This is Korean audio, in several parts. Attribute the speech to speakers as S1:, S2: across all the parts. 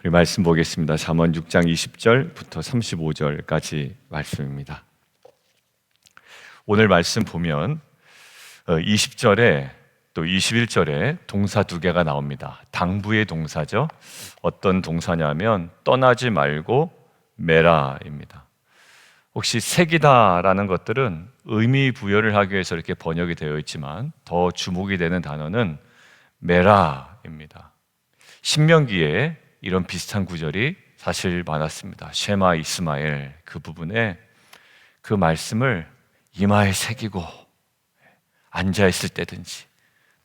S1: 우리 말씀 보겠습니다. 잠언 6장 20절부터 35절까지 말씀입니다. 오늘 말씀 보면 20절에 또 21절에 동사 두 개가 나옵니다. 당부의 동사죠. 어떤 동사냐면 떠나지 말고 매라입니다. 혹시 색이다라는 것들은 의미 부여를 하기 위해서 이렇게 번역이 되어 있지만 더 주목이 되는 단어는 매라입니다. 신명기에 이런 비슷한 구절이 사실 많았습니다. 쉐마 이스마엘 그 부분에 그 말씀을 이마에 새기고 앉아있을 때든지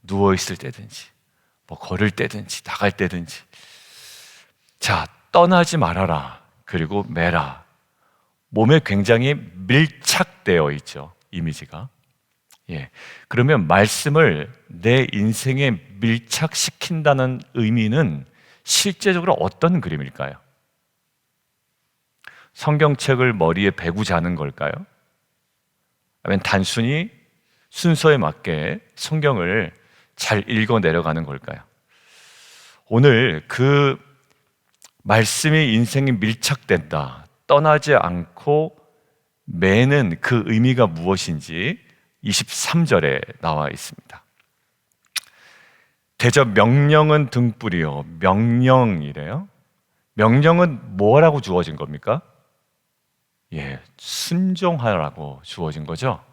S1: 누워있을 때든지 뭐 걸을 때든지 나갈 때든지 자 떠나지 말아라 그리고 매라 몸에 굉장히 밀착되어 있죠. 이미지가 그러면 말씀을 내 인생에 밀착시킨다는 의미는 실제적으로 어떤 그림일까요? 성경책을 머리에 베고 자는 걸까요? 아니면 단순히 순서에 맞게 성경을 잘 읽어 내려가는 걸까요? 오늘 그 말씀이 인생에 밀착된다, 떠나지 않고 매는 그 의미가 무엇인지 23절에 나와 있습니다. 대저 명령은 등불이요. 명령이래요. 명령은 뭐라고 주어진 겁니까? 순종하라고 주어진 거죠.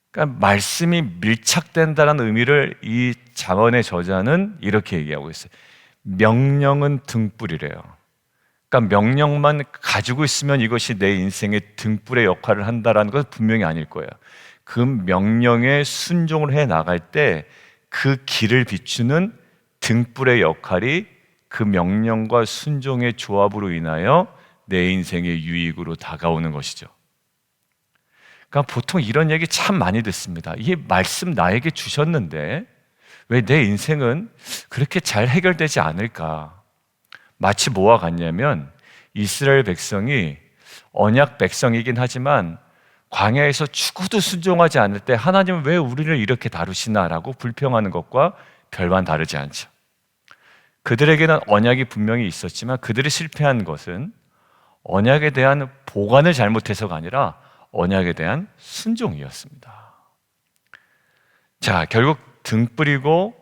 S1: 그러니까 말씀이 밀착된다는 의미를 이 잠언의 저자는 이렇게 얘기하고 있어요. 명령은 등불이래요. 그러니까 명령만 가지고 있으면 이것이 내 인생의 등불의 역할을 한다는 것은 분명히 아닐 거예요. 그 명령에 순종을 해 나갈 때 그 길을 비추는 등불의 역할이 그 명령과 순종의 조합으로 인하여 내 인생의 유익으로 다가오는 것이죠. 그러니까 보통 이런 얘기 참 많이 듣습니다. 이 말씀 나에게 주셨는데 왜 내 인생은 그렇게 잘 해결되지 않을까? 마치 뭐와 같냐면 이스라엘 백성이 언약 백성이긴 하지만 광야에서 죽어도 순종하지 않을 때 하나님은 왜 우리를 이렇게 다루시나라고 불평하는 것과 별반 다르지 않죠. 그들에게는 언약이 분명히 있었지만 그들이 실패한 것은 언약에 대한 보관을 잘못해서가 아니라 언약에 대한 순종이었습니다. 자, 결국 등불이고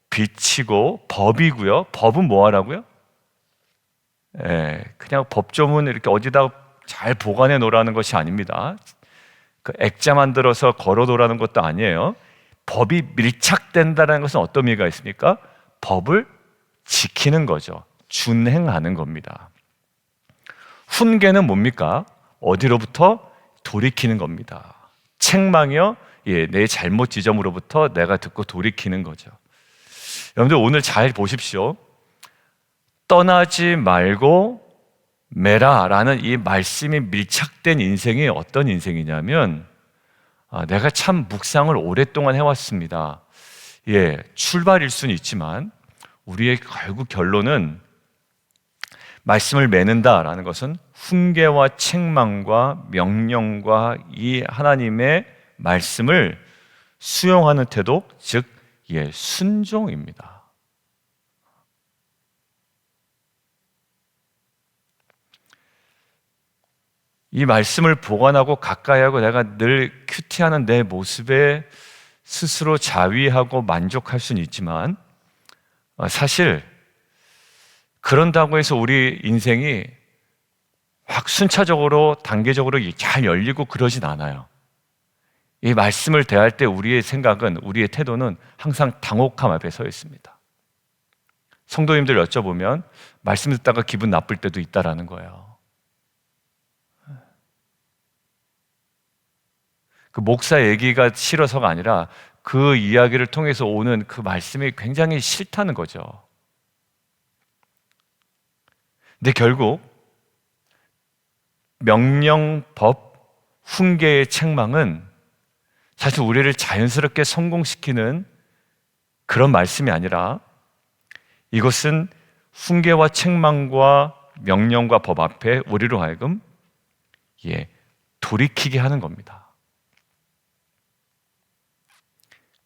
S1: 빛이고 법이고요. 법은 뭐 하라고요? 그냥 법조문 이렇게 어디다 잘 보관해 놓으라는 것이 아닙니다. 그 액자 만들어서 걸어 놓으라는 것도 아니에요. 법이 밀착된다는 것은 어떤 의미가 있습니까? 법을 지키는 거죠. 준행하는 겁니다. 훈계는 뭡니까? 어디로부터? 돌이키는 겁니다. 책망이요? 내 잘못 지점으로부터 내가 듣고 돌이키는 거죠. 여러분들 오늘 잘 보십시오. 떠나지 말고 매라라는 이 말씀이 밀착된 인생이 어떤 인생이냐면 내가 참 묵상을 오랫동안 해왔습니다. 출발일 수는 있지만 우리의 결국 결론은 말씀을 매는다라는 것은 훈계와 책망과 명령과 이 하나님의 말씀을 수용하는 태도, 즉 순종입니다. 이 말씀을 보관하고 가까이 하고 내가 늘 큐티하는 내 모습에 스스로 자위하고 만족할 수는 있지만 사실 그런다고 해서 우리 인생이 확 순차적으로 단계적으로 잘 열리고 그러진 않아요. 이 말씀을 대할 때 우리의 생각은, 우리의 태도는 항상 당혹함 앞에 서 있습니다. 성도님들 여쭤보면 말씀 듣다가 기분 나쁠 때도 있다라는 거예요. 그 목사 얘기가 싫어서가 아니라 그 이야기를 통해서 오는 그 말씀이 굉장히 싫다는 거죠. 근데 결국 명령, 법, 훈계의 책망은 사실 우리를 자연스럽게 성공시키는 그런 말씀이 아니라 이것은 훈계와 책망과 명령과 법 앞에 우리로 하여금 돌이키게 하는 겁니다.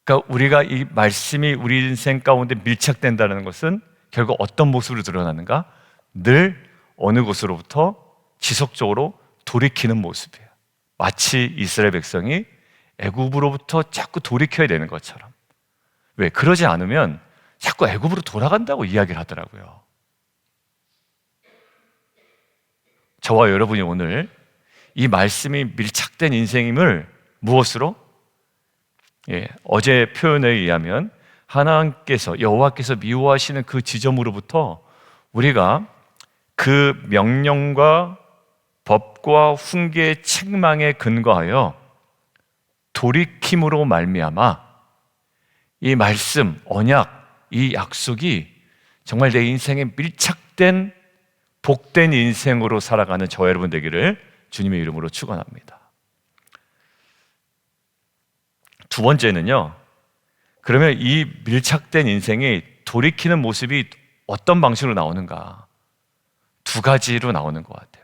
S1: 그러니까 우리가 이 말씀이 우리 인생 가운데 밀착된다는 것은 결국 어떤 모습으로 드러나는가? 늘 어느 곳으로부터 지속적으로 돌이키는 모습이에요. 마치 이스라엘 백성이 애굽으로부터 자꾸 돌이켜야 되는 것처럼. 왜? 그러지 않으면 자꾸 애굽으로 돌아간다고 이야기를 하더라고요. 저와 여러분이 오늘 이 말씀이 밀착된 인생임을 무엇으로? 어제 표현에 의하면 하나님께서, 여호와께서 미워하시는 그 지점으로부터 우리가 그 명령과 법과 훈계의 책망에 근거하여 돌이킴으로 말미암아 이 말씀, 언약, 이 약속이 정말 내 인생에 밀착된 복된 인생으로 살아가는 저와 여러분 되기를 주님의 이름으로 축원합니다. 두 번째는요, 그러면 이 밀착된 인생이 돌이키는 모습이 어떤 방식으로 나오는가? 두 가지로 나오는 것 같아요.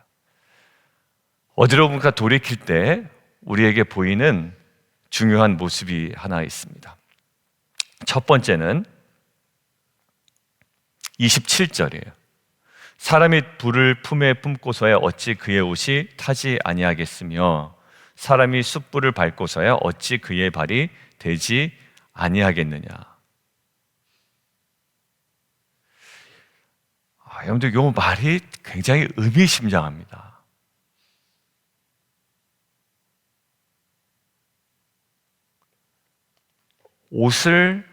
S1: 어디로 보니까 돌이킬 때 우리에게 보이는 중요한 모습이 하나 있습니다. 첫 번째는 27절이에요. 사람이 불을 품에 품고서야 어찌 그의 옷이 타지 아니하겠으며 사람이 숯불을 밟고서야 어찌 그의 발이 되지 아니하겠느냐. 여러분들 이 말이 굉장히 의미심장합니다. 옷을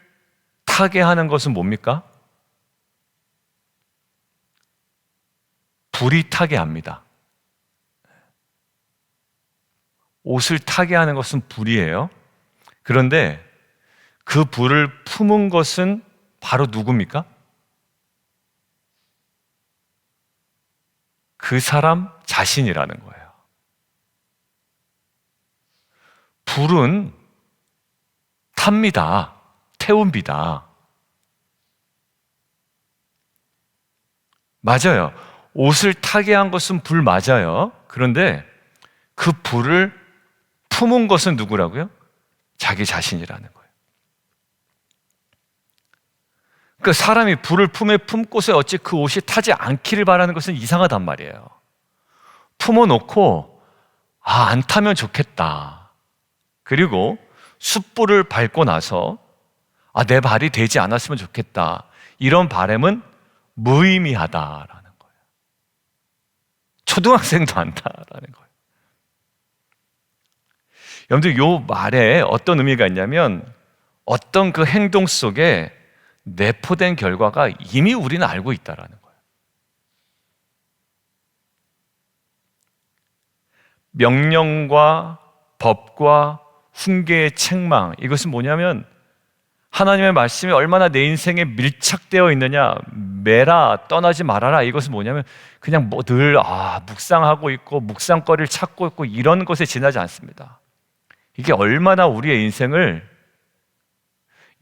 S1: 타게 하는 것은 뭡니까? 불이 타게 합니다. 옷을 타게 하는 것은 불이에요. 그런데 그 불을 품은 것은 바로 누굽니까? 그 사람 자신이라는 거예요. 불은 탑니다. 태웁니다. 맞아요. 옷을 타게 한 것은 불 맞아요. 그런데 그 불을 품은 것은 누구라고요? 자기 자신이라는 거예요. 그러니까 사람이 불을 품에 품고서 어찌 그 옷이 타지 않기를 바라는 것은 이상하단 말이에요. 품어놓고 안 타면 좋겠다. 그리고 숯불을 밟고 나서 내 발이 되지 않았으면 좋겠다. 이런 바람은 무의미하다라는 거예요. 초등학생도 안다라는 거예요. 여러분들 이 말에 어떤 의미가 있냐면 어떤 그 행동 속에 내포된 결과가 이미 우리는 알고 있다라는 거예요. 명령과 법과 훈계의 책망, 이것은 뭐냐면 하나님의 말씀이 얼마나 내 인생에 밀착되어 있느냐, 매라 떠나지 말아라. 이것은 뭐냐면 그냥 늘 묵상하고 있고 묵상거리를 찾고 있고 이런 것에 지나지 않습니다. 이게 얼마나 우리의 인생을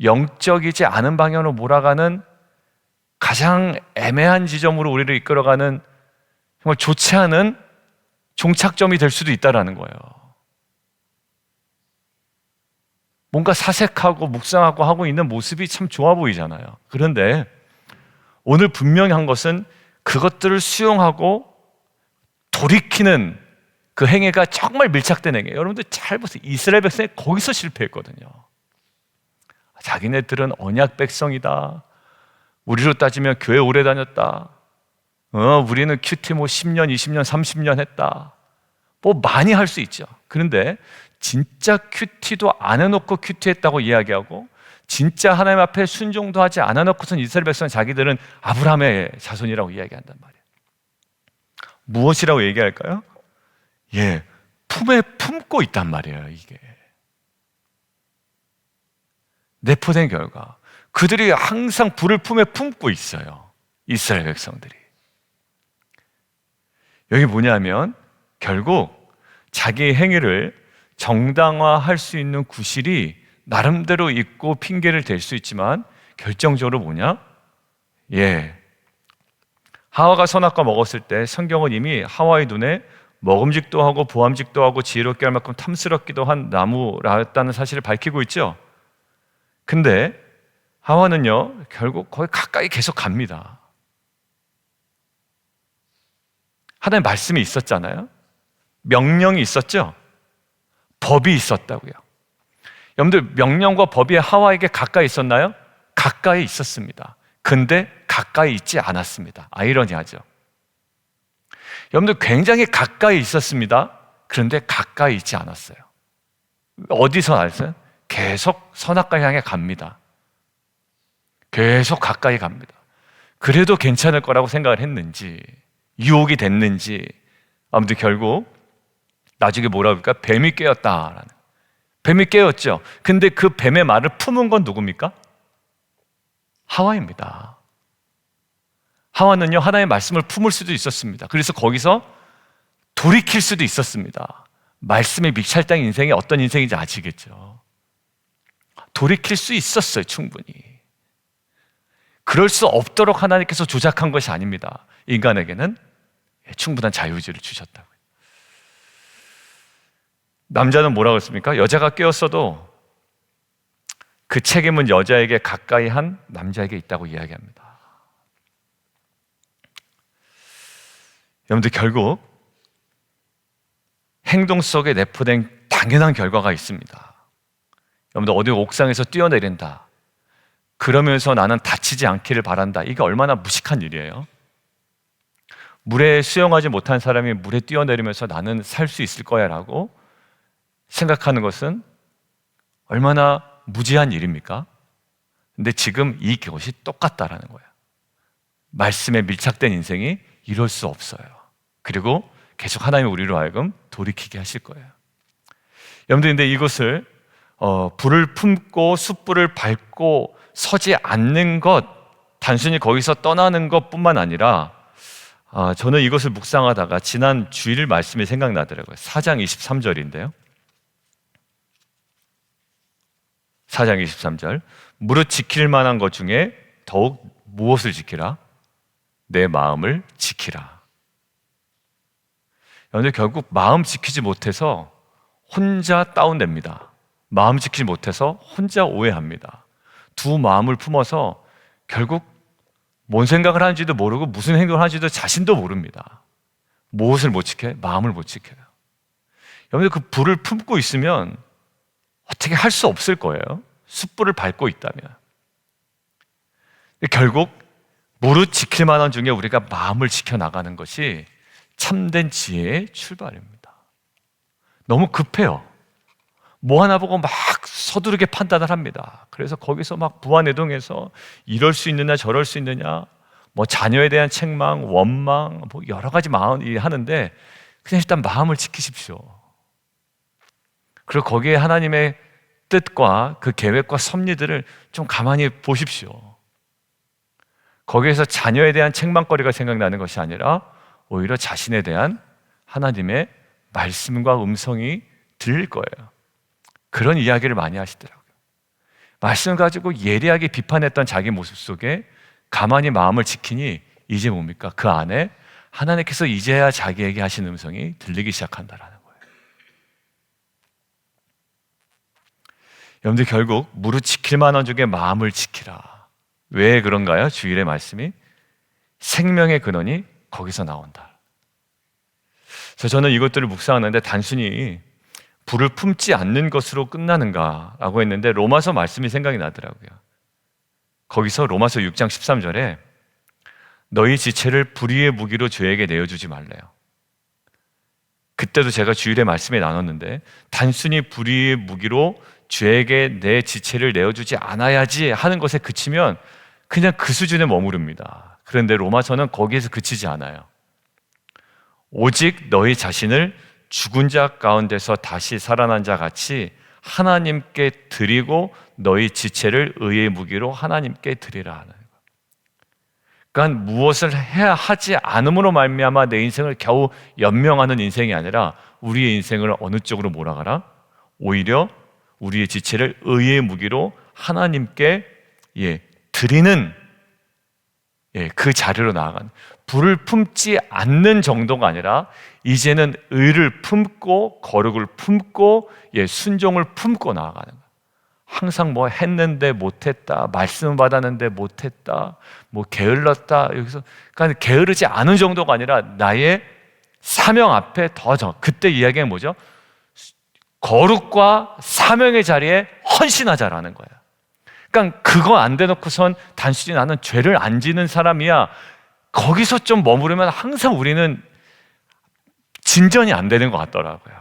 S1: 영적이지 않은 방향으로 몰아가는 가장 애매한 지점으로 우리를 이끌어가는 정말 좋지 않은 종착점이 될 수도 있다는 거예요. 뭔가 사색하고 묵상하고 하고 있는 모습이 참 좋아 보이잖아요. 그런데 오늘 분명히 한 것은 그것들을 수용하고 돌이키는 그 행위가 정말 밀착된 행위예요. 여러분들 잘 보세요. 이스라엘 백성이 거기서 실패했거든요. 자기네들은 언약 백성이다. 우리로 따지면 교회 오래 다녔다. 우리는 큐티 10년, 20년, 30년 했다. 많이 할 수 있죠. 그런데 진짜 큐티도 안 해놓고 큐티했다고 이야기하고 진짜 하나님 앞에 순종도 하지 않아 놓고선 이스라엘 백성 자기들은 아브라함의 자손이라고 이야기한단 말이에요. 무엇이라고 얘기할까요? 품에 품고 있단 말이에요. 이게 내포된 결과 그들이 항상 불을 품에 품고 있어요. 이스라엘 백성들이. 여기 뭐냐면 결국 자기의 행위를 정당화할 수 있는 구실이 나름대로 있고 핑계를 댈 수 있지만 결정적으로 뭐냐? 하와가 선악과 먹었을 때 성경은 이미 하와의 눈에 먹음직도 하고 보암직도 하고 지혜롭게 할 만큼 탐스럽기도 한 나무라였다는 사실을 밝히고 있죠. 근데 하와는요, 결국 거기 가까이 계속 갑니다. 하나님의 말씀이 있었잖아요. 명령이 있었죠. 법이 있었다고요. 여러분들, 명령과 법이 하와에게 가까이 있었나요? 가까이 있었습니다. 근데 가까이 있지 않았습니다. 아이러니하죠. 여러분들, 굉장히 가까이 있었습니다. 그런데 가까이 있지 않았어요. 어디서 알았어요? 계속 선악과 향해 갑니다. 계속 가까이 갑니다. 그래도 괜찮을 거라고 생각을 했는지, 유혹이 됐는지, 아무튼 결국 나중에 뭐라고 할까? 뱀이 깨었다라는. 뱀이 깨었죠. 근데 그 뱀의 말을 품은 건 누굽니까? 하와입니다. 하와는요, 하나님의 말씀을 품을 수도 있었습니다. 그래서 거기서 돌이킬 수도 있었습니다. 말씀에 밀착된 인생이 어떤 인생인지 아시겠죠? 돌이킬 수 있었어요, 충분히. 그럴 수 없도록 하나님께서 조작한 것이 아닙니다. 인간에게는 충분한 자유의지를 주셨다고요. 남자는 뭐라고 했습니까? 여자가 깨었어도 그 책임은 여자에게 가까이 한 남자에게 있다고 이야기합니다. 여러분들, 결국 행동 속에 내포된 당연한 결과가 있습니다. 여러분들, 어디 옥상에서 뛰어내린다, 그러면서 나는 다치지 않기를 바란다, 이게 얼마나 무식한 일이에요. 물에 수영하지 못한 사람이 물에 뛰어내리면서 나는 살 수 있을 거야 라고 생각하는 것은 얼마나 무지한 일입니까? 근데 지금 이것이 똑같다라는 거예요. 말씀에 밀착된 인생이 이럴 수 없어요. 그리고 계속 하나님이 우리로 하여금 돌이키게 하실 거예요. 여러분들, 근데 이것을 불을 품고 숯불을 밟고 서지 않는 것, 단순히 거기서 떠나는 것뿐만 아니라 저는 이것을 묵상하다가 지난 주일 말씀이 생각나더라고요. 4장 23절인데요. 4장 23절. 무릇 지킬 만한 것 중에 더욱 무엇을 지키라? 내 마음을 지키라. 여러분들, 결국 마음 지키지 못해서 혼자 다운됩니다. 마음 지키지 못해서 혼자 오해합니다. 두 마음을 품어서 결국 뭔 생각을 하는지도 모르고 무슨 행동을 하는지도 자신도 모릅니다. 무엇을 못 지켜요? 마음을 못 지켜요. 여러분들, 그 불을 품고 있으면 어떻게 할 수 없을 거예요. 숯불을 밟고 있다면. 결국 무릇 지킬 만한 중에 우리가 마음을 지켜나가는 것이 참된 지혜의 출발입니다. 너무 급해요. 뭐 하나 보고 막 서두르게 판단을 합니다. 그래서 거기서 막 부안해동해서 이럴 수 있느냐 저럴 수 있느냐, 뭐 자녀에 대한 책망, 원망, 뭐 여러 가지 마음이 하는데 그냥 일단 마음을 지키십시오. 그리고 거기에 하나님의 뜻과 그 계획과 섭리들을 좀 가만히 보십시오. 거기에서 자녀에 대한 책망거리가 생각나는 것이 아니라 오히려 자신에 대한 하나님의 말씀과 음성이 들릴 거예요. 그런 이야기를 많이 하시더라고요. 말씀을 가지고 예리하게 비판했던 자기 모습 속에 가만히 마음을 지키니 이제 뭡니까? 그 안에 하나님께서 이제야 자기에게 하신 음성이 들리기 시작한다라는 거예요. 여러분들, 결국 무릇 지킬 만한 중에 마음을 지키라. 왜 그런가요? 주일의 말씀이 생명의 근원이 거기서 나온다. 그래서 저는 이것들을 묵상하는데 단순히 불을 품지 않는 것으로 끝나는가라고 했는데 로마서 말씀이 생각이 나더라고요. 거기서 로마서 6장 13절에 너희 지체를 불의의 무기로 죄에게 내어주지 말래요. 그때도 제가 주일의 말씀에 나눴는데 단순히 불의의 무기로 죄에게 내 지체를 내어주지 않아야지 하는 것에 그치면 그냥 그 수준에 머무릅니다. 그런데 로마서는 거기에서 그치지 않아요. 오직 너희 자신을 죽은 자 가운데서 다시 살아난 자 같이 하나님께 드리고 너희 지체를 의의 무기로 하나님께 드리라 하는 거예요. 그러니까 무엇을 해야 하지 않음으로 말미암아 내 인생을 겨우 연명하는 인생이 아니라 우리의 인생을 어느 쪽으로 몰아가라? 오히려 우리의 지체를 의의 무기로 하나님께 드리는 그 자리로 나아가는, 불을 품지 않는 정도가 아니라 이제는 의를 품고 거룩을 품고 순종을 품고 나아가는 거예요. 항상 뭐 했는데 못했다, 말씀 받았는데 못했다, 뭐 게을렀다. 여기서 그러니까 게으르지 않은 정도가 아니라 나의 사명 앞에 그때 이야기는 뭐죠? 거룩과 사명의 자리에 헌신하자라는 거예요. 그러니까 그거 안 대놓고선 단순히 나는 죄를 안 지는 사람이야, 거기서 좀 머무르면 항상 우리는 진전이 안 되는 것 같더라고요.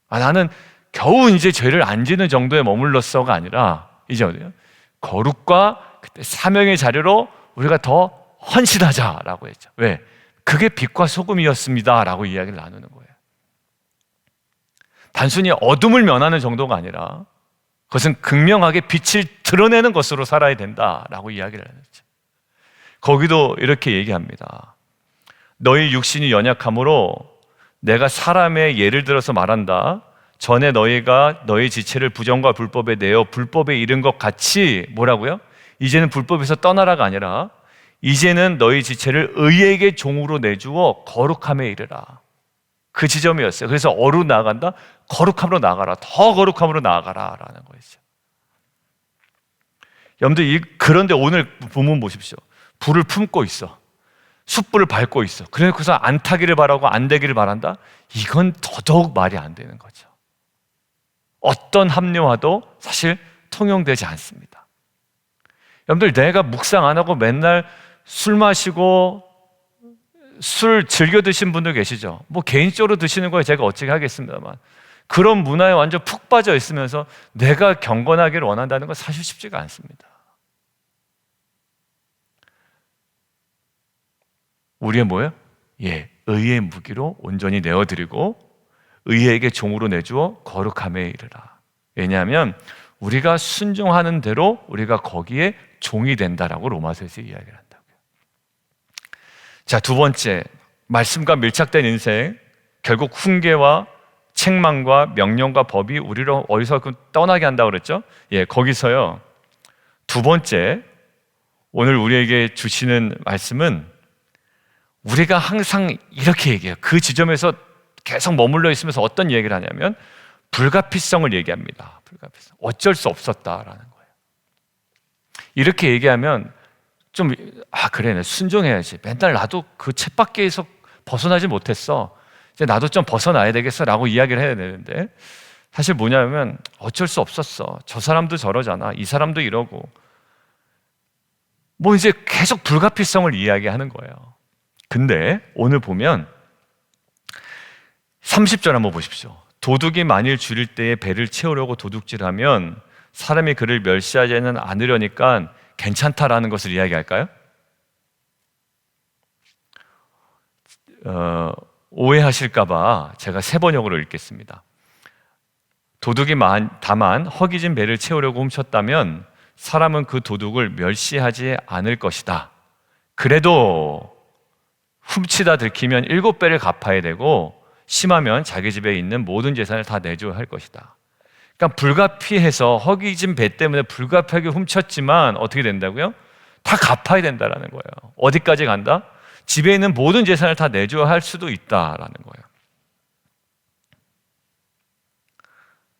S1: 나는 겨우 이제 죄를 안 지는 정도에 머물렀어가 아니라 이제 어디요? 거룩과 그때 사명의 자리로 우리가 더 헌신하자라고 했죠. 왜? 그게 빛과 소금이었습니다 라고 이야기를 나누는 거예요. 단순히 어둠을 면하는 정도가 아니라 그것은 극명하게 빛을 드러내는 것으로 살아야 된다라고 이야기를 했죠. 거기도 이렇게 얘기합니다. 너희 육신이 연약함으로 내가 사람의 예를 들어서 말한다. 전에 너희가 너희 지체를 부정과 불법에 내어 불법에 이른 것 같이 뭐라고요? 이제는 불법에서 떠나라가 아니라 이제는 너희 지체를 의에게 종으로 내주어 거룩함에 이르라. 그 지점이었어요. 그래서 어루 나아간다? 거룩함으로 나아가라. 더 거룩함으로 나아가라 라는 거였죠. 여러분들, 그런데 오늘 본문 보십시오. 불을 품고 있어. 숯불을 밟고 있어. 그래서 안 타기를 바라고 안 되기를 바란다? 이건 더더욱 말이 안 되는 거죠. 어떤 합리화도 사실 통용되지 않습니다. 여러분들, 내가 묵상 안 하고 맨날 술 마시고 술 즐겨 드신 분들 계시죠? 뭐 개인적으로 드시는 거에 제가 어찌 하겠습니다만, 그런 문화에 완전 푹 빠져 있으면서 내가 경건하기를 원한다는 건 사실 쉽지가 않습니다. 우리의 뭐예요? 의의 무기로 온전히 내어드리고 의에게 종으로 내주어 거룩함에 이르라. 왜냐하면 우리가 순종하는 대로 우리가 거기에 종이 된다라고 로마서에서 이야기를 한다고요. 자, 두 번째, 말씀과 밀착된 인생, 결국 훈계와 책망과 명령과 법이 우리를 어디서 떠나게 한다고 그랬죠? 거기서요, 두 번째, 오늘 우리에게 주시는 말씀은 우리가 항상 이렇게 얘기해요. 그 지점에서 계속 머물러 있으면서 어떤 얘기를 하냐면 불가피성을 얘기합니다. 불가피성. 어쩔 수 없었다라는 거예요. 이렇게 얘기하면 좀 그래, 순종해야지. 맨날 나도 그 쳇바퀴에서 벗어나지 못했어. 이제 나도 좀 벗어나야 되겠어라고 이야기를 해야 되는데, 사실 뭐냐면 어쩔 수 없었어. 저 사람도 저러잖아. 이 사람도 이러고. 뭐 이제 계속 불가피성을 이야기하는 거예요. 근데 오늘 보면 30절 한번 보십시오. 도둑이 만일 줄일 때에 배를 채우려고 도둑질하면 사람이 그를 멸시하지는 않으려니까 괜찮다라는 것을 이야기할까요? 오해하실까봐 제가 세 번역으로 읽겠습니다. 도둑이 다만 허기진 배를 채우려고 훔쳤다면 사람은 그 도둑을 멸시하지 않을 것이다. 그래도 훔치다 들키면 7배를 갚아야 되고 심하면 자기 집에 있는 모든 재산을 다 내줘야 할 것이다. 그러니까 불가피해서 허기진 배 때문에 불가피하게 훔쳤지만 어떻게 된다고요? 다 갚아야 된다라는 거예요. 어디까지 간다? 집에 있는 모든 재산을 다 내줘야 할 수도 있다라는 거예요.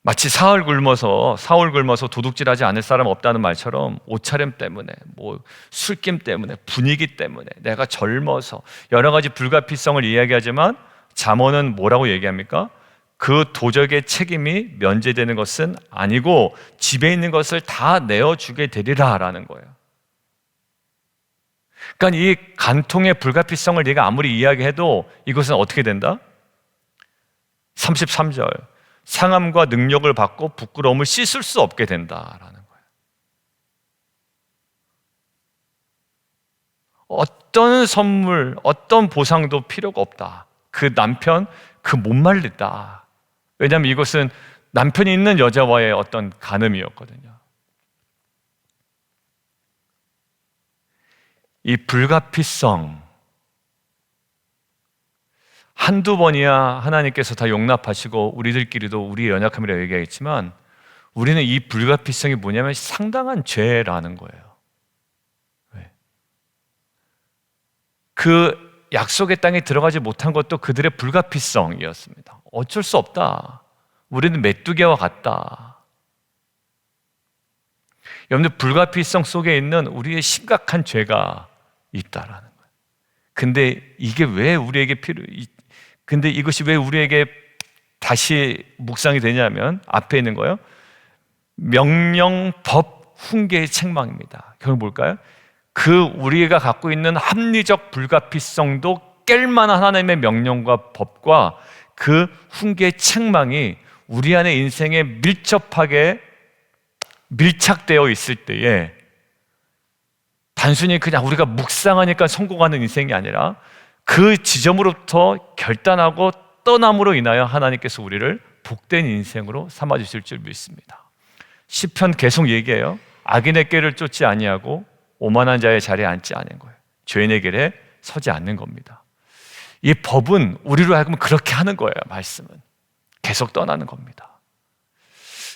S1: 마치 사흘 굶어서 도둑질하지 않을 사람 없다는 말처럼 옷차림 때문에, 뭐 술김 때문에, 분위기 때문에, 내가 젊어서 여러 가지 불가피성을 이야기하지만 잠언은 뭐라고 얘기합니까? 그 도적의 책임이 면제되는 것은 아니고 집에 있는 것을 다 내어주게 되리라라는 거예요. 그러니까 이 간통의 불가피성을 네가 아무리 이야기해도 이것은 어떻게 된다? 33절, 상함과 능력을 받고 부끄러움을 씻을 수 없게 된다라는 거예요. 어떤 선물, 어떤 보상도 필요가 없다. 그 남편, 그 못 말리다. 왜냐하면 이것은 남편이 있는 여자와의 어떤 간음이었거든요. 이 불가피성, 한두 번이야 하나님께서 다 용납하시고 우리들끼리도 우리의 연약함이라고 얘기하겠지만, 우리는 이 불가피성이 뭐냐면 상당한 죄라는 거예요. 왜? 그 약속의 땅에 들어가지 못한 것도 그들의 불가피성이었습니다. 어쩔 수 없다. 우리는 메뚜기와 같다. 여러분들 불가피성 속에 있는 우리의 심각한 죄가 있다라는 거예요. 근데 이게 왜 우리에게 근데 이것이 왜 우리에게 다시 묵상이 되냐면 앞에 있는 거예요. 명령, 법, 훈계의 책망입니다. 결국 뭘까요? 그 우리가 갖고 있는 합리적 불가피성도 깰 만한 하나님의 명령과 법과 그 훈계의 책망이 우리 안의 인생에 밀착되어 있을 때에 단순히 그냥 우리가 묵상하니까 성공하는 인생이 아니라 그 지점으로부터 결단하고 떠남으로 인하여 하나님께서 우리를 복된 인생으로 삼아주실 줄 믿습니다. 시편 계속 얘기해요. 악인의 꾀를 쫓지 아니하고 오만한 자의 자리에 앉지 않은 거예요. 죄인의 길에 서지 않는 겁니다. 이 법은 우리로 하여금 그렇게 하는 거예요. 말씀은 계속 떠나는 겁니다.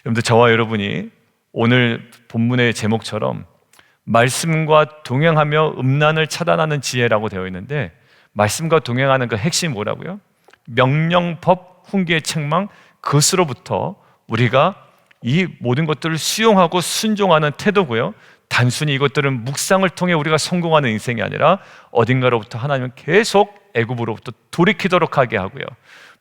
S1: 여러분들, 저와 여러분이 오늘 본문의 제목처럼 말씀과 동행하며 음란을 차단하는 지혜라고 되어 있는데, 말씀과 동행하는 그 핵심이 뭐라고요? 명령, 법, 훈계의 책망, 그것으로부터 우리가 이 모든 것들을 수용하고 순종하는 태도고요. 단순히 이것들은 묵상을 통해 우리가 성공하는 인생이 아니라 어딘가로부터 하나님은 계속 애굽으로부터 돌이키도록 하게 하고요,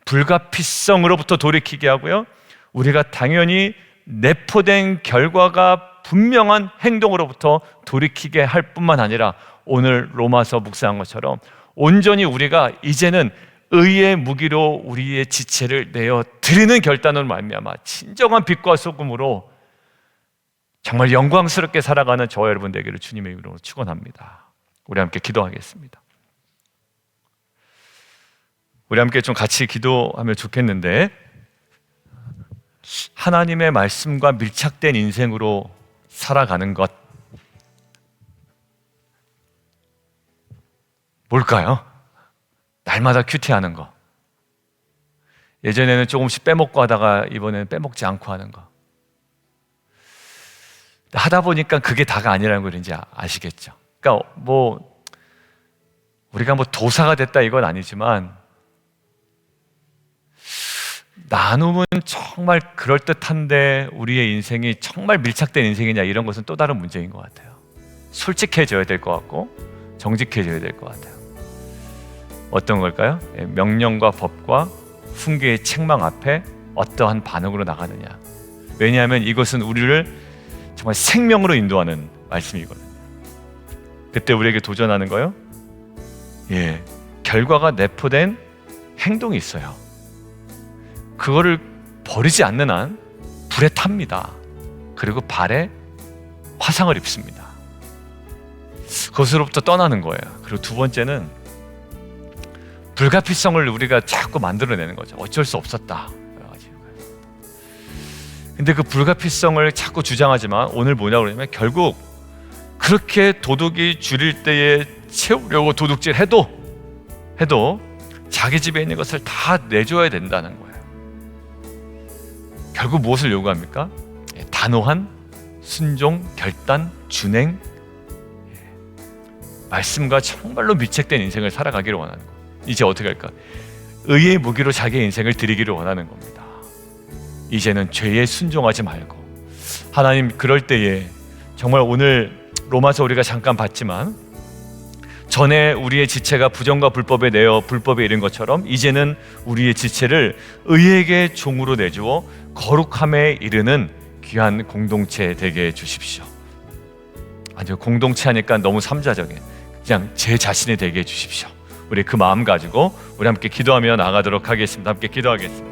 S1: 불가피성으로부터 돌이키게 하고요, 우리가 당연히 내포된 결과가 분명한 행동으로부터 돌이키게 할 뿐만 아니라 오늘 로마서 묵상한 것처럼 온전히 우리가 이제는 의의 무기로 우리의 지체를 내어 드리는 결단으로 말미암아 진정한 빛과 소금으로 정말 영광스럽게 살아가는 저와 여러분 되기를 주님의 이름으로 축원합니다. 우리 함께 기도하겠습니다. 우리 함께 좀 같이 기도하면 좋겠는데, 하나님의 말씀과 밀착된 인생으로 살아가는 것 뭘까요? 날마다 큐티하는 거. 예전에는 조금씩 빼먹고 하다가 이번에는 빼먹지 않고 하는 거. 하다 보니까 그게 다가 아니라는 걸 이제 아시겠죠? 그러니까 우리가 도사가 됐다 이건 아니지만, 나눔은 정말 그럴듯한데 우리의 인생이 정말 밀착된 인생이냐, 이런 것은 또 다른 문제인 것 같아요. 솔직해져야 될 것 같고 정직해져야 될 것 같아요. 어떤 걸까요? 명령과 법과 훈계의 책망 앞에 어떠한 반응으로 나가느냐. 왜냐하면 이것은 우리를 정말 생명으로 인도하는 말씀이거든요. 그때 우리에게 도전하는 거요, 결과가 내포된 행동이 있어요. 그거를 버리지 않는 한 불에 탑니다. 그리고 발에 화상을 입습니다. 그것으로부터 떠나는 거예요. 그리고 두 번째는 불가피성을 우리가 자꾸 만들어내는 거죠. 어쩔 수 없었다. 근데 그 불가피성을 자꾸 주장하지만 오늘 뭐냐고 그러냐면, 결국 그렇게 도둑이 줄일 때에 채우려고 도둑질 해도 자기 집에 있는 것을 다 내줘야 된다는 거예요. 결국 무엇을 요구합니까? 단호한 순종, 결단, 준행, 말씀과 정말로 밀착된 인생을 살아가기를 원하는 거예요. 이제 어떻게 할까? 의의 무기로 자기의 인생을 드리기를 원하는 겁니다. 이제는 죄에 순종하지 말고, 하나님, 그럴 때에 정말 오늘 로마서 우리가 잠깐 봤지만, 전에 우리의 지체가 부정과 불법에 내어 불법에 이른 것처럼 이제는 우리의 지체를 의에게 종으로 내주어 거룩함에 이르는 귀한 공동체 되게 해주십시오. 아니요, 공동체 하니까 너무 삼자적이에요. 그냥 제 자신이 되게 해주십시오. 우리 그 마음 가지고 우리 함께 기도하며 나가도록 하겠습니다. 함께 기도하겠습니다.